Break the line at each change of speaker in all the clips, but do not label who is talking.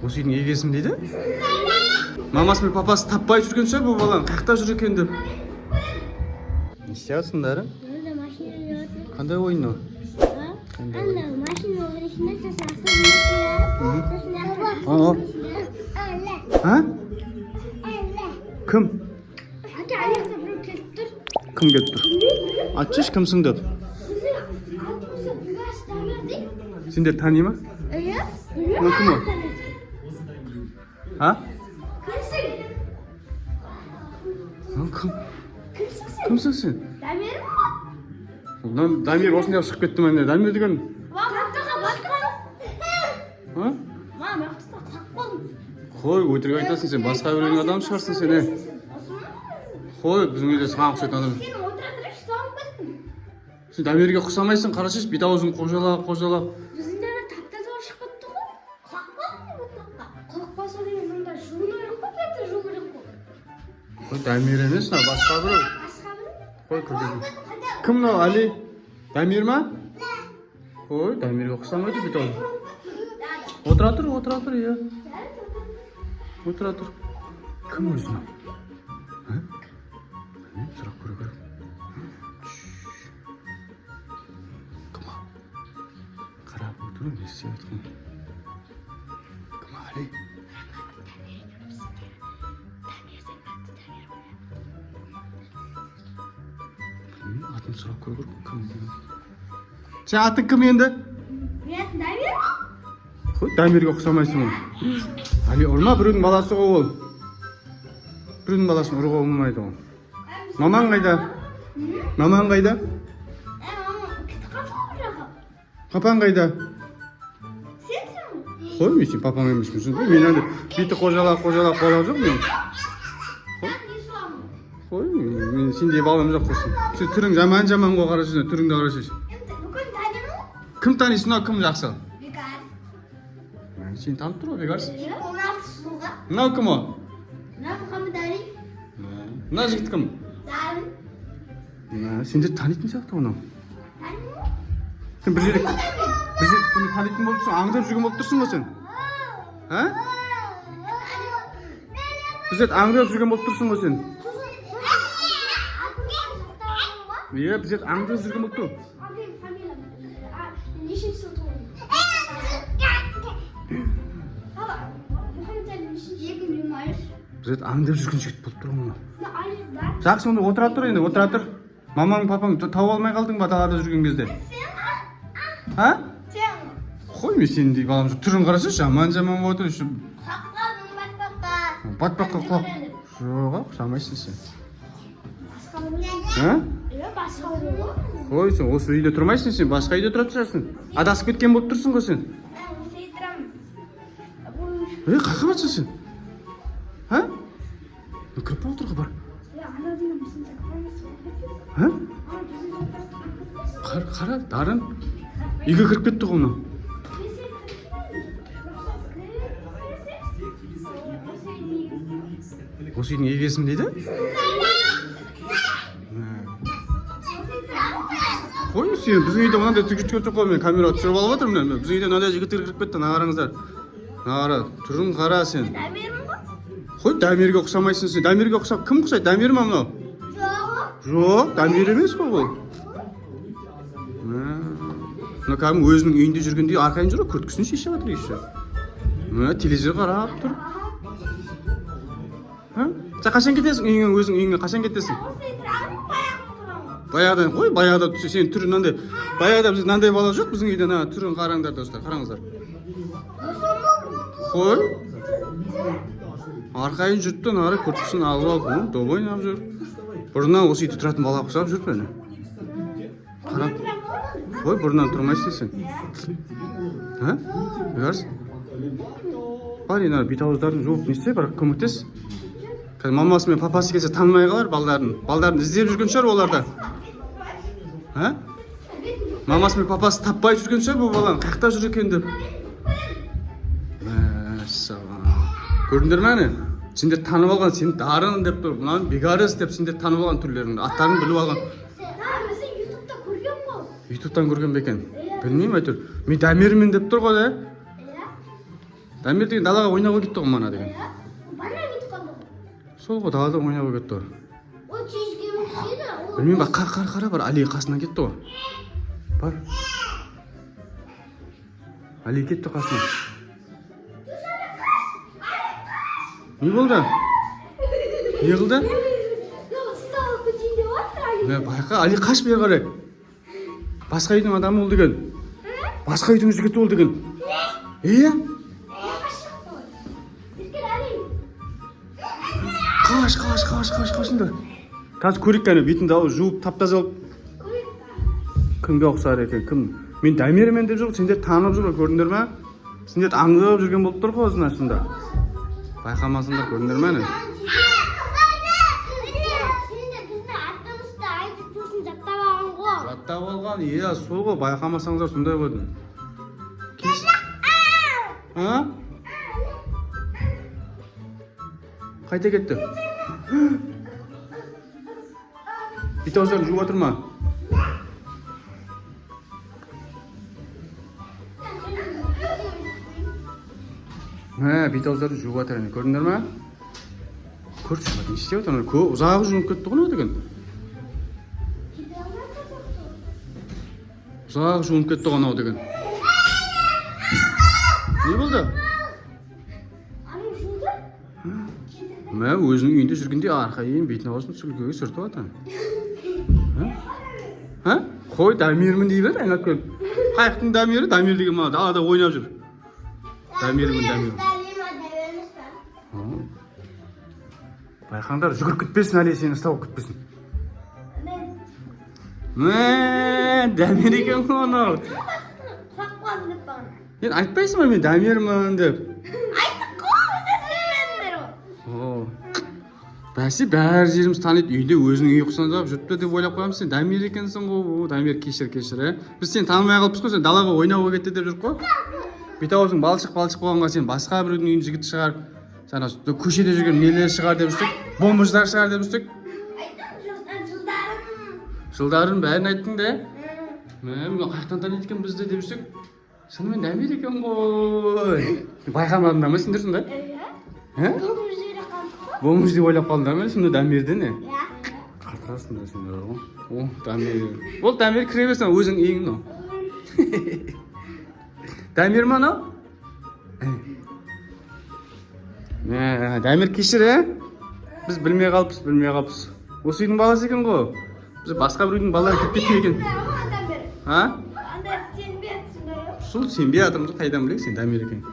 Осы үйдің егесім дейді. Мамасы мен папасы таппай жүрген шығар бұл баланың қайда жүр екен деп. Не істейсіңдер? Қандай ойын ол? Кім? Кім келіп тұр? Айтшы, кімсің деп. Сендер тани ма? Кім ол? Кімсің сен? Дамир осында шығып кетті ма? Дамир деген? Қой, өтірік айтасың сен, басқа біреудің адам шығарсың сен. Қой, біздің үйде саған ұқсайтын адам. Сен Дамирге ұқсамайсың, қарашаш, бет аузың қожалап. Қой, Дамир емес, басқа біреу. Қой, көргізім. Кім мынау, Али? Дамир ма? Қой, Дамирге ұқсамайды бет аузың. Отыра тұр, иә. Отыра тұр. Кім өзін? Сұрақ көре көріп. Кім ал? Қарап отыру, не істеп жатқан? Кім Али? Атын сұрақ көре көріп. Кім? Сен атын кім енді?
Мен Дамир.
Қой, Дамирге ұқсамайсың ол. Али, ұрма, біреудің баласы ғой ол. Біреудің баласын ұруға болмайды ол. Мамаң қайда? Мамаң қайда? Папаң қайда? Қой, мен сен папаң емеспін. Мен әлі беті қожалап болған жоқ мен. Қой, мен сендей балам жоқ қойсын. Сен түрің жаман ғой, қарашы, түріңді қарашы. Кім танисың, кім жақсы? Сен танып тұр ғой, бекарсың. Мынау кім о? Мына жігіт кім? Сендер танитын сияқты оны. Сен бір жерде күні танитын болып тұрсың, аңдап жүрген болып тұрсың ғой сен? Бір жерде аңдап жүрген болып тұрсың ғой сен? Иә, бір жерде аңдап жүрген болып тұр. Біз аңдап жүрген жігіт болып тұр мұны. Жақсы, онда отыра тұр енді, отыра тұр. Мамаң, папаң тауып алмай қалдың ба далада жүрген кезде? Қой, мен сендей балам жоқ. Түрін қарашы, жаман болып отыр. Батпаққа құлап. Жоға, ұқсамайсың сен. Қой, сен осы үйде тұрмайсың сен, басқа үйде тұрып тұрасың. Адасып кеткен болып тұрсың ғой сен. Қақы батсың сен? Кіріп отыр ғой бар. Қара, дарын. Үйге кіріп кетті ғой мынау. Осы үйдің егесім дейді? Қой, сен біздің үйде мынандай жігіт көрсек қой, мен камераға түсіріп алып отырмын. Біздің үйде мынандай жігіттер кіріп кетті, қараңыздар. Қара, түрін қара сен. Қой, Дамирге ұқсамайсың сен. Дамирге ұқсап, кім ұқсайды? Дамир ма мынау? Жоқ, Дамир емес қой бұл. Мына кәдімгі өзінің үйінде жүргендей арқайын жүр, күрткісін шешіп жатыр еще. Телевизор қарап тұр. Сен қашан кетесің өзің үйіңе, қашан кетесің? Баяғыдан, қой, баяғыда сен түрін мынандай. Баяғыда бізде мынандай бала жоқ, біздің үйде түрін қараңдар достар, қараңыздар. Қой. Арқайын жүрттен ары күрткісін алып алып, добойын алып жүр. Бұрыннан осы үйде тұратын бала құсап жүр бәне. Қарап. Қой, бұрыннан тұрмайсың сен. Берсің? Бар енді бет ауыздарын жуып не істе, бірақ көмектес. Мамасы мен папасы келсе танымай қалар балдарын іздеп жүрген шығар оларда. Мамасы мен папасы таппай жүрген шығар бұл баланың қайда жүр екен деп. Көрдіңдер ме әне? Сендер танып алған, сен дарын деп тұр, мынаны бегарыс деп сендер танып алған түрлеріңді, аттарын біліп алған.
Ютубта көрген ғой.
Ютубтан көрген бе екен? Білмеймін әйтеуір. Мен Дамирмін деп тұр ғой, Дамир деген далаға ойнауға кетті ғой мана деген.
Бана кетіп қалды.
Сол ғой далада ойнауға кетті ғой.
Ол чешке өтсейді.
Білмеймін ба, қара бар, Али қасынан кетті ғой. Бар. Али кетті қасынан. Не болды? Не қылды?
Стал көтейін деп отыр.
Байқа, Али қаш бері қарай. Басқа үйдің адамы ол деген. Басқа үйдің жігіті ол деген. Қаш. Қазір көрейік кәне, бетіңді алып, жуып, таптаза алып. Кімге ұқсар екен, кім? Мен Дамирмен деп жоқ, сендер танып жүр, көрдіңдер ме? Сендер аңдып жүрген болып тұр ғой өзін ашында. Байқамасыңдар, көрдіңдер ме? Жаттап алған, сол ғой, байқамасаңдар сондай қойдың. Қайта кетті. Бет ауыздарын жуып отыр ма? Бет ауыздарын жуып отыр, көрдіңдер ме? Көрші, не істеп отыр? Ұзағы жуып кетті ғой деген. Ұзағы жуып кетті ғой анау деген. Не болды? Өзінің үйінде жүргенде арқайын бетін ауызын сүлгіге сүртіп отыр. Қой, Дамирмін дей бер, айнап келіп. Қайықтың Дамирі, Дамир деген ма, далада ойнап жүр. Дамирмін. Байқаңдар, жүгіріп кетпесін, Али сені ұстап кетпесін. Дамир екен ғой анау. Енді айтпайсың ба мен Дамирмін деп?
Айттық қой,
Бәсе, бәрі жеріміз таниды, үйде өзінің үй құсандап жүріпті деп ойлап қоямыз, сен Дамир екенсің ғой. Дамир, кешір. Біз сен танымай қалыппыз ғой, сен далаға ойнауға кетті деп жүріп қой. Бет аузың балшық болғанға сен басқа біреудің үйін жігіт шығар, жаңа көшеде жүрген нелер шығар деп жүрсек, бомбыждар шығар деп жүрсек. Жылдарын бәрін айттың да? Қайықтан таниды екен бізді деп жүрсек, шынымен Дамир екен ғой. Байқамадыңдар ма сендер сонда? Бомбыж деп ойлап қалдыңдар ма сонда Дамирді не? Қатырасыңдар сендер ғой. Дамир. Ол Дамир кіре берсін, өзің үйің ол. Дамир ма анау? Дамир кешір, Біз білмей қалыппыз. Осы үйдің баласы екен ғой. Біз басқа бір үйдің балалары кетпейтін екен. Сол сенбей атырмыз, қайдан білейік сен Дамир екен.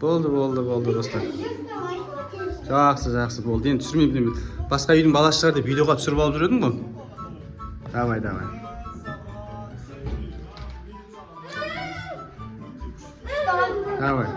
Болды достар. Жақсы болды. Енді түсірмеймін. Басқа үйдің баласы шығар деп видеоға түсіріп алып жүр едім ғой. Давай.